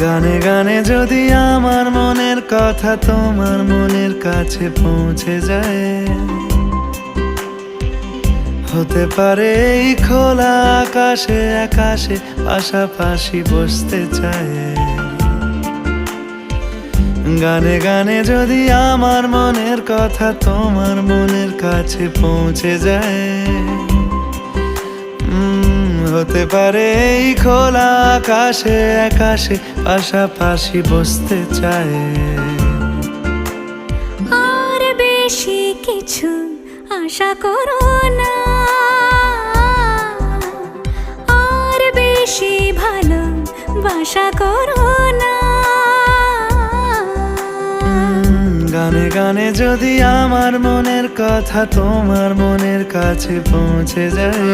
গানে গানে যদি আমার মনের কথা তোমার মনের কাছে পৌঁছে যায়, হতে পারে এই খোলা আকাশে আকাশে পাশাপাশি বসতে চায়। গানে গানে যদি আমার মনের কথা তোমার মনের কাছে পৌঁছে যায়, হতে পারে এই খোলা আকাশে আকাশে পাশাপাশি বসতে চায়। আর বেশি কিছু আশা করো না, আর বেশি ভালোবাসা করো না। গানে গানে যদি আমার মনের কথা তোমার মনের কাছে পৌঁছে যায়,